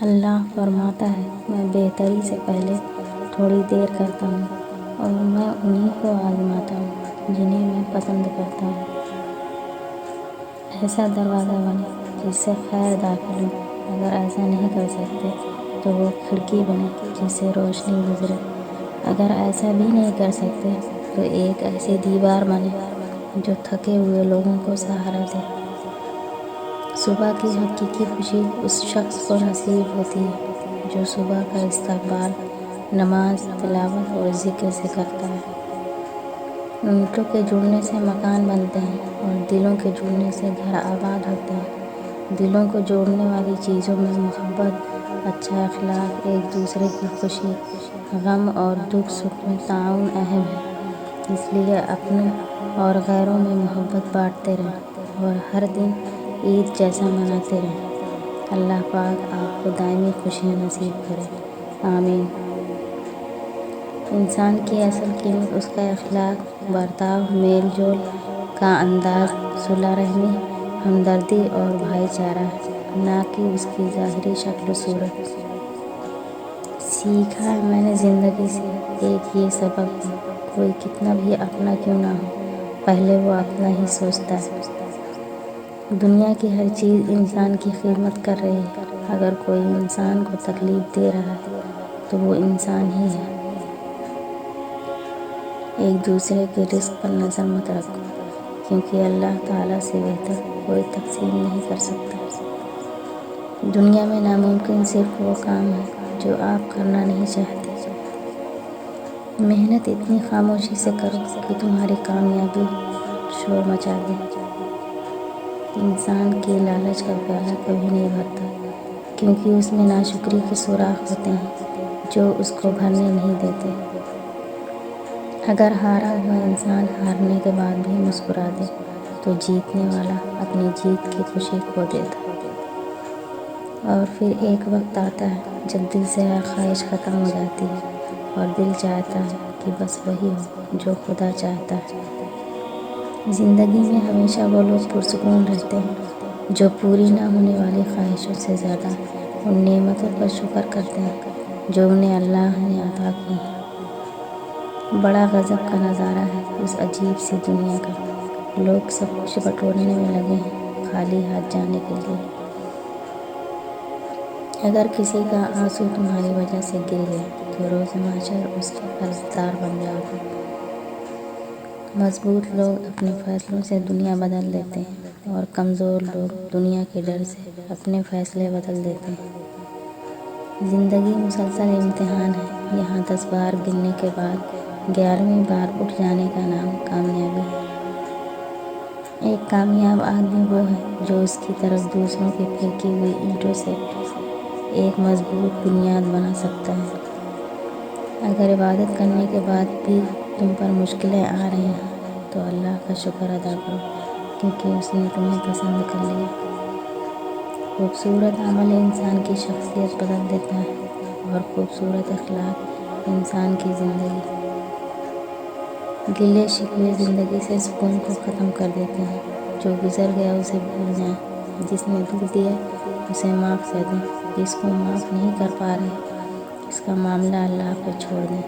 اللہ فرماتا ہے، میں بہتری سے پہلے تھوڑی دیر کرتا ہوں اور میں انہی کو آزماتا ہوں جنہیں میں پسند کرتا ہوں۔ ایسا دروازہ بنے جس سے خیر داخل ہو۔ اگر ایسا نہیں کر سکتے تو وہ کھڑکی بنے جس سے روشنی گزرے۔ اگر ایسا بھی نہیں کر سکتے تو ایک ایسی دیوار بنے جو تھکے ہوئے لوگوں کو سہارا دے۔ صبح کی حقیقی خوشی اس شخص کو نصیب ہوتی ہے جو صبح کا استقبال نماز، تلاوت اور ذکر سے کرتا ہے۔ اینٹوں کے جڑنے سے مکان بنتے ہیں اور دلوں کے جڑنے سے گھر آباد ہوتے ہیں۔ دلوں کو جوڑنے والی چیزوں میں محبت، اچھا اخلاق، ایک دوسرے کی خوشی، غم اور دکھ سکھ میں تعاون اہم ہے۔ اس لیے اپنوں اور غیروں میں محبت بانٹتے رہیں اور ہر دن عید جیسا مناتے رہیں۔ اللہ پاک آپ کو دائمی خوشیاں نصیب کرے، آمین۔ انسان کی اصل قیمت اس کا اخلاق، برتاؤ، میل جول کا انداز، صلہ رحمی، ہمدردی اور بھائی چارہ ہے، نہ کہ اس کی ظاہری شکل و صورت۔ سیکھا ہے میں نے زندگی سے ایک یہ سبق بھی، کوئی کتنا بھی اپنا کیوں نہ ہو، پہلے وہ اپنا ہی سوچتا ہے۔ دنیا کی ہر چیز انسان کی خدمت کر رہی ہے۔ اگر کوئی انسان کو تکلیف دے رہا ہے تو وہ انسان ہی ہے۔ ایک دوسرے کے رزق پر نظر مت رکھو، کیونکہ اللہ تعالیٰ سے بہتر کوئی تقسیم نہیں کر سکتا۔ دنیا میں ناممکن صرف وہ کام ہے جو آپ کرنا نہیں چاہتے۔ محنت اتنی خاموشی سے کرو کہ تمہاری کامیابی شور مچا دے۔ انسان کی لالچ کا پیالہ کبھی نہیں بھرتا، کیونکہ اس میں ناشکری کے سوراخ ہوتے ہیں جو اس کو بھرنے نہیں دیتے۔ اگر ہارا ہوا انسان ہارنے کے بعد بھی مسکرا دے تو جیتنے والا اپنی جیت کی خوشی کھو دیتا ہے۔ اور پھر ایک وقت آتا ہے جب دل سے ہر خواہش ختم ہو جاتی ہے اور دل چاہتا ہے کہ بس وہی ہو جو خدا چاہتا ہے۔ زندگی میں ہمیشہ وہ لوگ پرسکون رہتے ہیں جو پوری نہ ہونے والی خواہشوں سے زیادہ ان نعمتوں پر شکر کرتے ہیں جو انہیں اللہ نے عطا کی ہیں۔ بڑا غضب کا نظارہ ہے اس عجیب سی دنیا کا، لوگ سب کچھ بٹورنے میں لگے ہیں خالی ہاتھ جانے کے لیے۔ اگر کسی کا آنسو تمہاری وجہ سے گر گیا تو روز محشر اس کے قرضدار بن جاؤ گے۔ مضبوط لوگ اپنے فیصلوں سے دنیا بدل دیتے ہیں اور کمزور لوگ دنیا کے ڈر سے اپنے فیصلے بدل دیتے ہیں۔ زندگی مسلسل امتحان ہے، یہاں 10 بار گرنے کے بعد 11ویں بار اٹھ جانے کا نام کامیابی ہے۔ ایک کامیاب آدمی وہ ہے جو اس کی طرف دوسروں کی پھینکی ہوئی اینٹوں سے ایک مضبوط بنیاد بنا سکتا ہے۔ اگر عبادت کرنے کے بعد بھی تم پر مشکلیں آ رہی ہیں تو اللہ کا شکر ادا کرو، کیونکہ اس نے تمہیں پسند کر لیا۔ خوبصورت عمل انسان کی شخصیت بدل دیتا ہے اور خوبصورت اخلاق انسان کی زندگی۔ گلے شکوے زندگی سے سکون کو ختم کر دیتے ہیں۔ جو گزر گیا اسے بھول جائیں، جس نے دکھ دیا اسے معاف کر دیں، جس کو معاف نہیں کر پا رہے اس کا معاملہ اللہ پر چھوڑ دیں،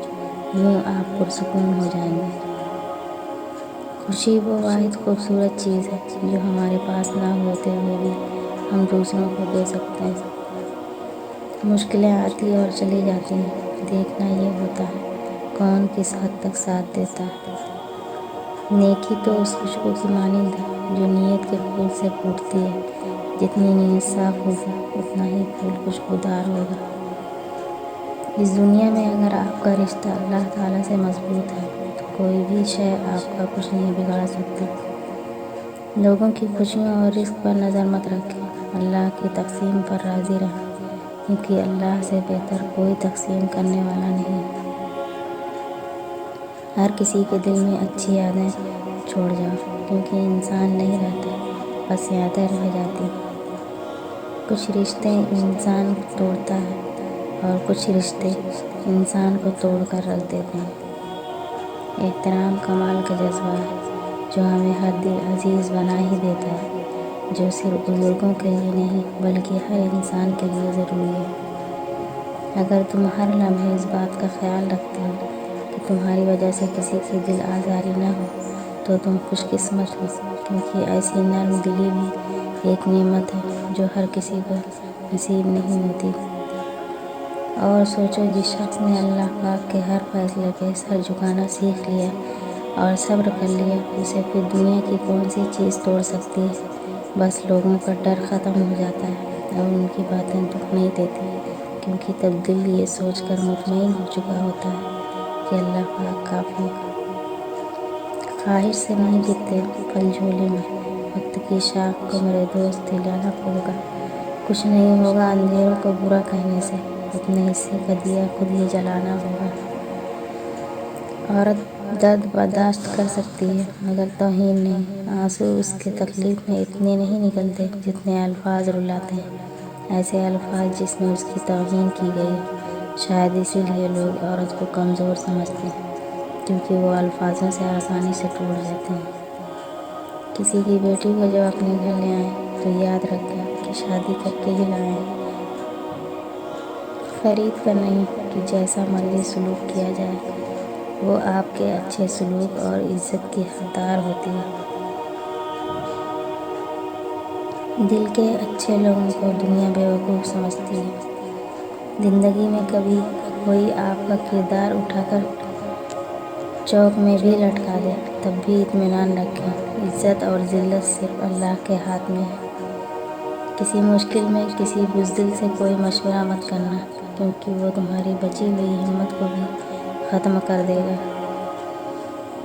یوں آپ پرسکون ہو جائیں گے۔ خوشی وہ واحد خوبصورت چیز ہے جو ہمارے پاس نہ ہوتے ہوئے بھی ہم دوسروں کو دے سکتے ہیں۔ مشکلیں آتی اور چلی جاتی ہیں، دیکھنا یہ ہوتا ہے کون کس حد تک ساتھ دیتا ہے۔ نیکی تو اس خوشبو کی مانند ہے جو نیت کے پھول سے پھوٹتی ہے۔ جتنی نیت صاف ہوگی اتنا ہی پھول خوشبودار ہوگا۔ اس دنیا میں اگر آپ کا رشتہ اللہ تعالیٰ سے مضبوط ہے تو کوئی بھی شے آپ کا کچھ نہیں بگاڑ سکتی۔ لوگوں کی خوشیوں اور رزق پر نظر مت رکھیں، اللہ کی تقسیم پر راضی رہیں، کیونکہ اللہ سے بہتر کوئی تقسیم کرنے والا نہیں ہے۔ ہر کسی کے دل میں اچھی یادیں چھوڑ جاؤ، کیونکہ انسان نہیں رہتا، بس یادیں رہ جاتی ہیں۔ کچھ رشتے انسان توڑتا ہے اور کچھ رشتے انسان کو توڑ کر رکھ دیتے ہیں۔ احترام کمال کا جذبہ ہے جو ہمیں ہر دل عزیز بنا ہی دیتا ہے، جو صرف بزرگوں کے لیے نہیں بلکہ ہر انسان کے لیے ضروری ہے۔ اگر تم ہر لمحے اس بات کا خیال رکھتے ہو کہ تمہاری وجہ سے کسی کی دل آزاری نہ ہو تو تم خوش قسمت ہو، کیونکہ ایسی نرم دلی بھی ایک نعمت ہے جو ہر کسی کو نصیب نہیں ہوتی۔ اور سوچو، جس شخص نے اللہ پاک کے ہر فیصلے پہ سر جھکانا سیکھ لیا اور صبر کر لیا، اسے پھر دنیا کی کون سی چیز توڑ سکتی ہے؟ بس لوگوں کا ڈر ختم ہو جاتا ہے اور ان کی باتیں دکھ نہیں دیتی، کیونکہ تب دل یہ سوچ کر مطمئن ہو چکا ہوتا ہے کہ اللہ پاک کافی ہے۔ خواہش سے نہیں بکتے پھل جھولے میں، وقت کی شاخ کو میرے دوست دلانا ہوگا، کچھ نہیں ہوگا اندھیروں کو برا کہنے سے، اپنے حصے کا دیا خود ہی جلانا ہوگا۔ عورت درد برداشت کر سکتی ہے مگر توہین نہیں۔ آنسو اس کے تکلیف میں اتنے نہیں نکلتے جتنے الفاظ رلاتے ہیں، ایسے الفاظ جس میں اس کی توہین کی گئی ہو۔ شاید اسی لیے لوگ عورت کو کمزور سمجھتے ہیں، کیونکہ وہ الفاظوں سے آسانی سے ٹوٹ جاتے ہیں۔ کسی کی بیٹی کو جب اپنے گھر لے آئیں تو یاد رکھیں کہ شادی کر کے ہی لائے ہیں، خرید کر نہیں کہ جیسا مرضی سلوک کیا جائے وہ آپ کے اچھے سلوک اور عزت کی حقدار ہوتی ہے۔ دل کے اچھے لوگوں کو دنیا بیوقوف سمجھتی ہے۔ زندگی میں کبھی کوئی آپ کا کردار اٹھا کر چوک میں بھی لٹکا دے تب بھی اطمینان رکھیں، عزت اور ذلت صرف اللہ کے ہاتھ میں ہے۔ کسی مشکل میں کسی بزدل سے کوئی مشورہ مت کرنا، کیونکہ وہ تمہاری بچی ہوئی ہمت کو بھی ختم کر دے گا۔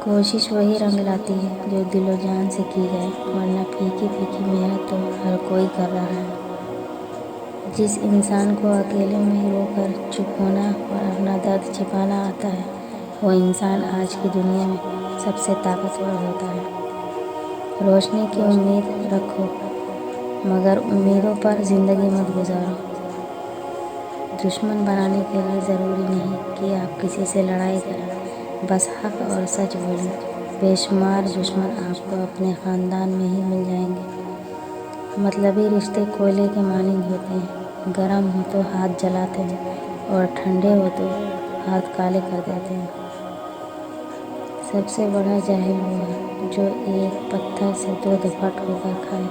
کوشش وہی رنگ لاتی ہے جو دل و جان سے کی جائے، ورنہ پھیکی پھیکی محنت تو ہر کوئی کر رہا ہے۔ جس انسان کو اکیلے میں رو کر چپ ہونا اور اپنا درد چھپانا آتا ہے، وہ انسان آج کی دنیا میں سب سے طاقتور ہوتا ہے۔ روشنی کی امید رکھو مگر امیدوں پر زندگی مت گزارو۔ دشمن بنانے کے لیے ضروری نہیں کہ آپ کسی سے لڑائی کریں، بس حق اور سچ بولیں۔ بے شمار دشمن آپ کو اپنے خاندان میں ہی مل جائیں گے۔ مطلبی رشتے کوئلے کے مانند ہوتے ہیں، گرم ہو تو ہاتھ جلاتے ہیں اور ٹھنڈے ہو تو ہاتھ کالے کر دیتے ہیں۔ سب سے بڑا جاہل وہ ہے جو ایک پتھر سے دو دفعہ ٹھوکر کھائے۔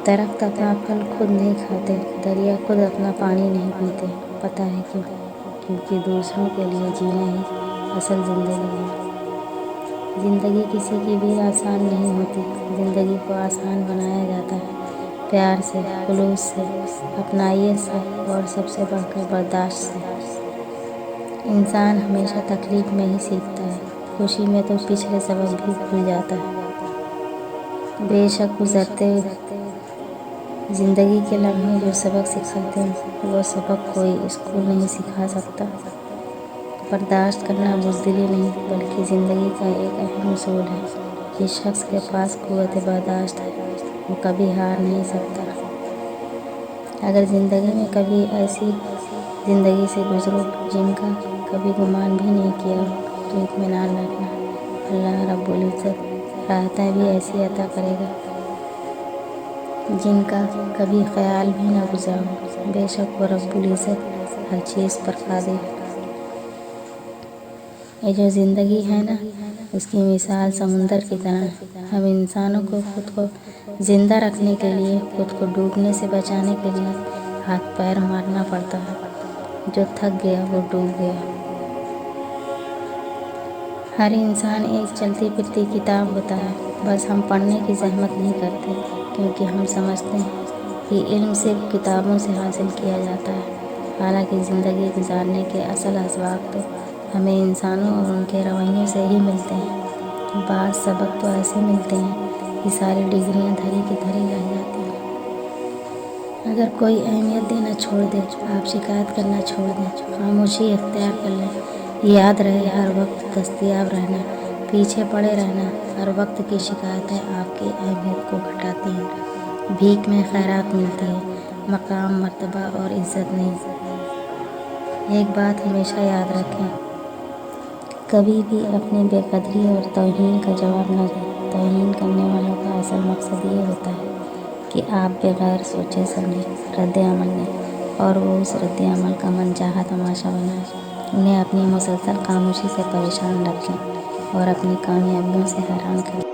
درخت اپنا پھل خود نہیں کھاتے، دریا خود اپنا پانی نہیں پیتے۔ پتہ ہے کیوں؟ کیونکہ دوسروں کے لیے جینا ہی اصل زندگی ہے۔ زندگی کسی کی بھی آسان نہیں ہوتی، زندگی کو آسان بنایا جاتا ہے پیار سے، خلوص سے، اپنائیت سے اور سب سے بڑھ کر برداشت سے۔ انسان ہمیشہ تکلیف میں ہی سیکھتا ہے، خوشی میں تو پچھلے سبق بھی بھول جاتا ہے۔ بے شک گزرتے زندگی کے لمحے جو سبق سکھاتے ہیں وہ سبق کوئی اسکول نہیں سکھا سکتا۔ برداشت کرنا بزدلی نہیں بلکہ زندگی کا ایک اہم اصول ہے۔ جس شخص کے پاس قوت برداشت ہے وہ کبھی ہار نہیں سکتا۔ اگر زندگی میں کبھی ایسی زندگی سے گزرو جن کا کبھی گمان بھی نہیں کیا ہو تو اطمینان رکھنا، اللہ رب العزت راحتیں بھی ایسی عطا کرے گا جن کا کبھی خیال بھی نہ گزرا ہو۔ بے شک وہ رب العزت ہر چیز پر قادر ہے۔ یہ جو زندگی ہے نا، اس کی مثال سمندر کی طرح ہے۔ ہم انسانوں کو خود کو زندہ رکھنے کے لیے، خود کو ڈوبنے سے بچانے کے لیے ہاتھ پیر مارنا پڑتا ہے۔ جو تھک گیا وہ ڈوب گیا۔ ہر انسان ایک چلتی پھرتی کتاب ہوتا ہے، بس ہم پڑھنے کی زحمت نہیں کرتے، کیونکہ ہم سمجھتے ہیں کہ علم صرف کتابوں سے حاصل کیا جاتا ہے، حالانکہ زندگی گزارنے کے اصل اسباق تو ہمیں انسانوں اور ان کے رویوں سے ہی ملتے ہیں۔ بعض سبق تو ایسے ملتے ہیں کہ ساری ڈگریاں دھری کی دھری رہ جاتی ہیں۔ اگر کوئی اہمیت دینا چھوڑ دے، آپ شکایت کرنا چھوڑ دیں، خاموشی اختیار کر لیں، یاد رہے ہر وقت دستیاب رہنا، پیچھے پڑے رہنا، ہر وقت کی شکایتیں آپ کی اہمیت کو گھٹاتی ہیں۔ بھیک میں خیرات ملتی ہے، مقام، مرتبہ اور عزت نہیں۔ ایک بات ہمیشہ یاد رکھیں، کبھی بھی اپنی بے قدری اور توہین کا جواب نہ دیں۔ توہین کرنے والوں کا اصل مقصد یہ ہوتا ہے کہ آپ بغیر سوچے سمجھے رد عمل دیں۔ اور وہ اس رد عمل کا منچاہا تماشا بنائیں۔ انہیں اپنی مسلسل خاموشی سے پریشان رکھیں اور اپنی کامیابیوں سے حیران کریں۔